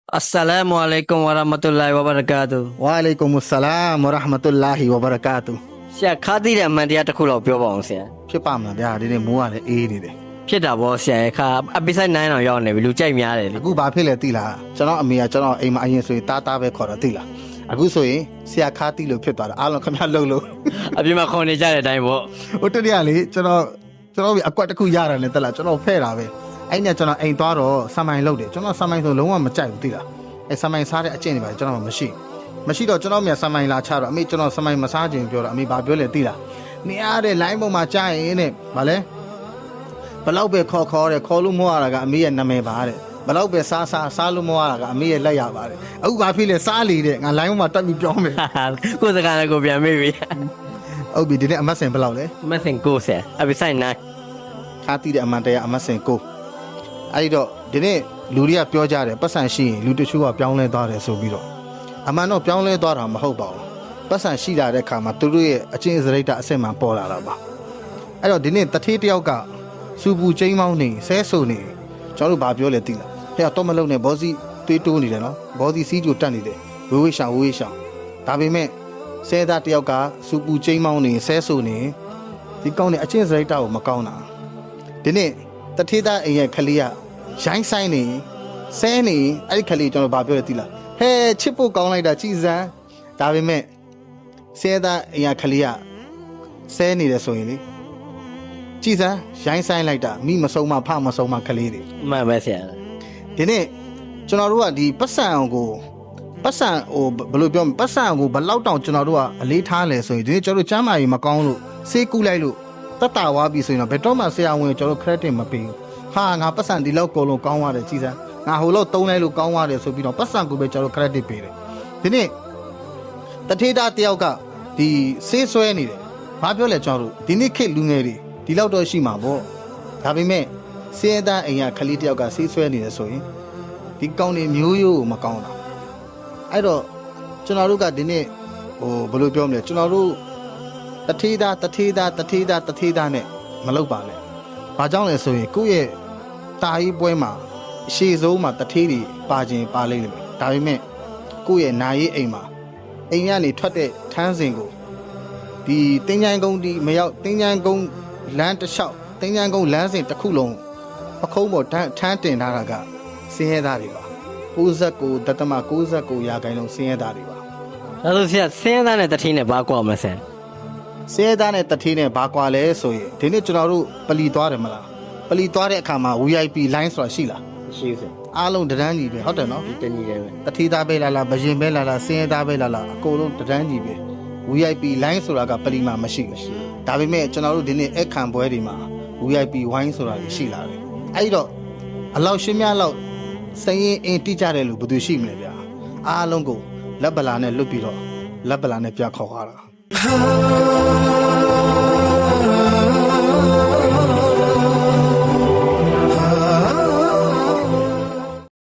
Assalamualaikum warahmatullahi wabarakatuh. Waalaikumsalam warahmatullahi wabarakatuh ဆရာခါးသီးတဲ့အမှန်တရားတစ်ခုတော့ပြောပါအောင်ဆရာ ဖြစ်ပါမလားဗျာဒီနေ့မိုးကလည်းအေးနေတယ် ဖြစ်တာပေါ့ဆရာရဲ့ခါအပိဆိုင်9အောင်ရောက်နေပြီလူကြိုက်များတယ်လေ အခုဘာဖြစ်လဲသိလားကျွန်တော်အမေကကျွန်တော်အိမ်မှာအရင်ဆိုရင်တားတားပဲခေါ်တော့သိလားအခုဆိုရင်ဆရာခါတီးလို့ဖြစ်သွားတာအားလုံးခင်ဗျားလှုပ်လို့ အပြင်မှာခေါ်နေကြတဲ့အတိုင်းပေါ့ ဟိုတတိယလေကျွန်တော်အကွက်တစ်ခုရတာနဲ့တက်လာကျွန်တော်ဖဲ့တာပဲအဲ့နဲ့ကျွန်တော်အိမ်သွားတော့ဆမိုင်လှုပ်တယ်ကျွန်တော်ဆမိုင်ဆိုလုံးဝမကြိုက်ဘူးသိလားအဲ့ဆမိုင်စားတဲ့အကျင့်တွေပါကျွန်တော်မရှိတော့ကျွန်တော်မြန်ဆမိုင်လာချတော့အမေကျွန်တော်ဆမိုင်မစားခြင်းပြောတော့အမေဘာပြောလဲသိလားနေရတဲ့ line ပေါ်မှာကြားရင်တဲ့ဗာလဲဘလောက်ပဲခေါ်တယ်ခေါ်လို့မရတာကအမေရဲ့နာမည်ပါတဲ့ဘလောက်ပဲစားလို့မရတာကအမေရဲ့လက်ရပါတယ်အခုဘာဖြစ်လဲစားလေတဲ့ငါ line ပေါ်မှာတက်ပြီးပြောမယ် ကိုယ်စကားလည်းကိုပြန်မေးပြီ ဟုတ်ပြီဒီနေ့အမတ်စင်ဘလောက်လဲ မစင်ကိုဆရာအပိဆိုင်9 ခါတီးတဲ့အမှန်တရားအမတ်စင်ကိုအဲ့ဒီတော့ဒီနေ့လူတွေကပြောကြတယ်ပတ်စံရှိရင်လူတချို့ကပြောင်းလဲသွားတယ်ဆိုပြီးတော့အမှန်တော့ပြောင်းလဲသွားတာမဟုတ်ပါဘူးပတ်စံရှိလာတဲ့ခါမှာသူတို့ရဲ့အချင်းစရိတ်တအစစ်မှန်ပေါ်လာတာပါအဲ့တော့ဒီနေ့တထေးတယောက်ကစူပူချင်းမောင်းနေဆဲဆူနေကျွန်တော်တို့ဘာပြောလဲသိလားဟဲ့တော့မလုံးနဲ့ဘောစီတွေးတိုးနေတယ်နော်ဘောစီစီးကြိုတက်နေတယ်ဝေးရှောင်းဒါပေမဲ့ဆဲသားတယောက်ကစူပူချင်းမောင်းနေဆဲဆူနေဒီကောင်းတဲ့အချင်းစရိတ်တကိုမကောင်းတာဒီနေ့တထေးသားအိမ်ရဲ့ခလေးကရိုင်းဆိုင်နေဆဲနေအဲ့ဒီခလေးကျွန်တော်ဘာပြောလဲသိလားဟဲချစ်ဖို့ကောင်းလိုက်တာကြည်စမ်းဒါပေမဲ့ဆဲသားအိမ်ကခလေးကဆဲနေတယ်ဆိုရင်လေကြည်စမ်းရိုင်းဆိုင်လိုက်တာမိမဆုံးမဖမဆုံးမခလေးတွေ မှန်ပဲဆရာ ဒီနေ့ကျွန်တော်တို့ကဒီပတ်စံကိုပတ်စံဟိုဘယ်လိုပြောမလဲပတ်စံကိုဘယ်လောက်တောင်ကျွန်တော်တို့ကအလေးထားလဲဆိုရင်ဒီနေ့ကျွန်တော်တို့ကျမ်းမာရေးမကောင်းလို့ဆေးကူးလိုက်လို့တက်တာဝါပြီဆိုရင်တော့ဘယ်တော့မှဆရာဝန်ကျွန်တော်တို့ credit မပေးဘူးဟာငါပတ်စံဒီလောက်ကိုလုံးကောင်းသွားတယ်ကြည်စမ်းငါဟိုလောက်တုံးလိုက်လို့ကောင်းသွားတယ်ဆိုပြီးတော့ပတ်စံကိုပဲကျွန်တော် credit ပေးတယ်ဒီနေ့တထေးသားတယောက်ကဒီဆေးဆွဲနေတယ်ဘာပြောလဲကျွန်တော်တို့ဒီနေ့ခေတ်လူငယ်တွေဒီလောက်တော့ရှိမှာပေါ့ဒါပေမဲ့ဆေးသားအိမ်ကခလေးတယောက်ကဆေးဆွဲနေတယ်ဆိုရင်ဒီကောင်းနေမျိုးရိုးမကောင်းတာအဲ့တော့ကျွန်တော်တို့ကဒီနေ့ဟိုဘယ်လိုပြောမလဲကျွန်တော်တို့တထေးသားနဲ့မလုပ်ပါနဲ့ဘာကြောင့်လဲဆိုရင်ကိုယ့်ရဲ့တာကြီးပွဲမှာအရှိဆုံးမှာတထေးတွေပါခြင်းပါလိမ့်မယ်ဒါပေမဲ့ကိုယ့်ရဲ့နာရေးအိမ်မှာအိမ်ကနေထွက်တဲ့ထန်းစင်ကိုဒီတင်းချိုင်းကုန်းဒီမရောက်တင်းချိုင်းကုန်းလမ်းတစ်လျှောက်တင်းချိုင်းကုန်းလမ်းစဉ်တစ်ခုလုံးပခုံးပေါ်ထန်းတင်ထားတာကစင်းရဲသားတွေပါ69.69%ရာခိုင်နှုန်းစင်းရဲသားတွေပါ ဒါဆိုဆရာဆင်းရဲသားနဲ့တထင်းနဲ့ဘာကွာမဆရာ စင်းရဲသားနဲ့တထေးနဲ့ဘာကွာလဲဆိုရင်ဒီနေ့ကျွန်တော်တို့ပလီသွားတယ်မလားပလီသွားတဲ့အခါမှာ VIP line ဆိုတာရှိလား ရှိဆရာ အားလုံးတန်းကြီးပဲဟုတ်တယ်နော် ဒီတနည်းလည်းပဲ တထေးသားပဲလာလာဘရင်ပဲလာလာစင်းရဲသားပဲလာလာအကုန်လုံးတန်းကြီးပဲ VIP line ဆိုတာကပလီမှာမရှိဘူးဒါပေမဲ့ကျွန်တော်တို့ဒီနေ့အခမ်းပွဲတွေမှာ VIP wine ဆိုတာရှိလာတယ်အဲ့တော့အလောက်ရှင်းများလောက်စရင်အင်းတိကြတယ်လို့ဘယ်သူရှိမလဲဗျာအားလုံးကိုလက်ပလာနဲ့လွတ်ပြီးတော့လက်ပလာနဲ့ပြခေါ်ရတာ